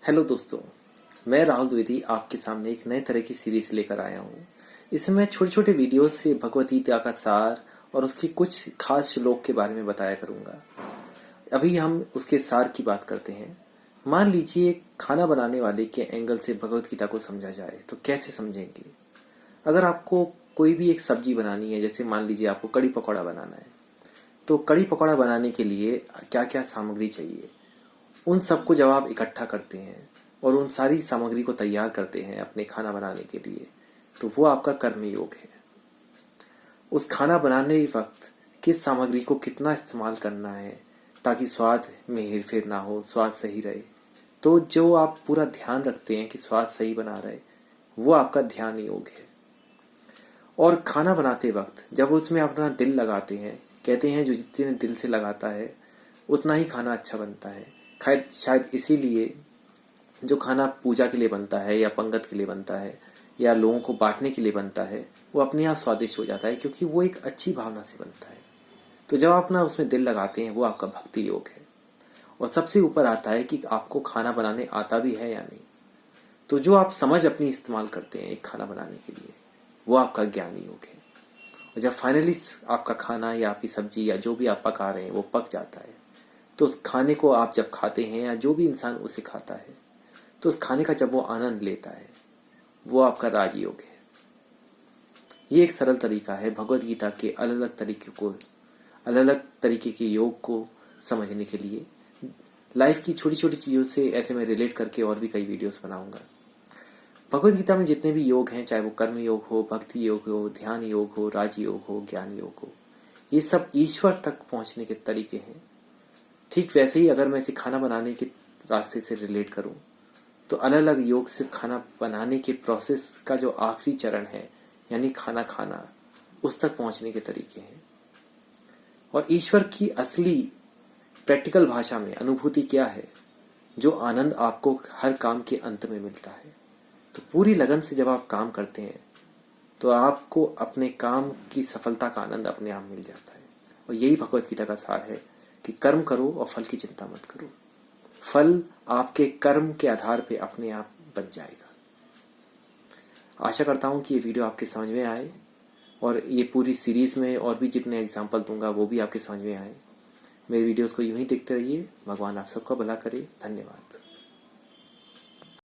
Hello दोस्तों, मैं राहुल द्विवेदी आपके सामने एक नए तरह की सीरीज लेकर आया हूँ। इसमें छोटे छोटे वीडियोस से भगवत गीता का सार और उसकी कुछ खास श्लोक के बारे में बताया करूँगा। अभी हम उसके सार की बात करते हैं। मान लीजिए खाना बनाने वाले के एंगल से भगवत गीता को समझा जाए तो कैसे समझेंगे। अगर आपको कोई भी एक सब्जी बनानी है, जैसे मान लीजिए आपको कड़ी पकौड़ा बनाना है, तो कड़ी पकौड़ा बनाने के लिए क्या क्या सामग्री चाहिए, उन सबको जब आप इकट्ठा करते हैं और उन सारी सामग्री को तैयार करते हैं अपने खाना बनाने के लिए, तो वो आपका कर्म योग है। उस खाना बनाने के वक्त किस सामग्री को कितना इस्तेमाल करना है ताकि स्वाद में हेरफेर ना हो, स्वाद सही रहे, तो जो आप पूरा ध्यान रखते हैं कि स्वाद सही बना रहे, वो आपका ध्यान योग है। और खाना बनाते वक्त जब उसमें अपना दिल लगाते हैं, कहते हैं जो जितने दिल से लगाता है उतना ही खाना अच्छा बनता है। शायद इसीलिए जो खाना पूजा के लिए बनता है या पंगत के लिए बनता है या लोगों को बांटने के लिए बनता है, वो अपने आप स्वादिष्ट हो जाता है, क्योंकि वो एक अच्छी भावना से बनता है। तो जब आप अपना उसमें दिल लगाते हैं, वो आपका भक्ति योग है। और सबसे ऊपर आता है कि आपको खाना बनाने आता भी है या नहीं। तो जो आप समझ अपनी इस्तेमाल करते हैं एक खाना बनाने के लिए, वो आपका ज्ञान योग है। और जब फाइनली आपका खाना या आपकी सब्जी या जो भी आप पका रहे हैं वो पक जाता है, तो उस खाने को आप जब खाते हैं या जो भी इंसान उसे खाता है, तो उस खाने का जब वो आनंद लेता है, वो आपका राजयोग है। ये एक सरल तरीका है भगवत गीता के अलग अलग तरीके के योग को समझने के लिए। लाइफ की छोटी छोटी चीज़ों से ऐसे मैं रिलेट करके और भी कई वीडियोस बनाऊंगा। भगवत गीता में जितने भी योग हैं, चाहे वो कर्म योग हो, भक्ति योग हो, ध्यान योग हो, राजयोग हो, ज्ञान योग हो, ये सब ईश्वर तक पहुंचने के तरीके हैं। ठीक वैसे ही अगर मैं इसे खाना बनाने के रास्ते से रिलेट करूं, तो अलग अलग योग सिर्फ खाना बनाने के प्रोसेस का जो आखिरी चरण है, यानी खाना खाना, उस तक पहुंचने के तरीके हैं। और ईश्वर की असली प्रैक्टिकल भाषा में अनुभूति क्या है, जो आनंद आपको हर काम के अंत में मिलता है। तो पूरी लगन से जब आप काम करते हैं, तो आपको अपने काम की सफलता का आनंद अपने आप मिल जाता है। और यही भगवत गीता का सार है कि कर्म करो और फल की चिंता मत करो। फल आपके कर्म के आधार पे अपने आप बन जाएगा। आशा करता हूं कि ये वीडियो आपके समझ में आए और ये पूरी सीरीज में और भी जितने एग्जाम्पल दूंगा वो भी आपके समझ में आए। मेरे वीडियोस को यूं ही देखते रहिए। भगवान आप सबका भला करे। धन्यवाद।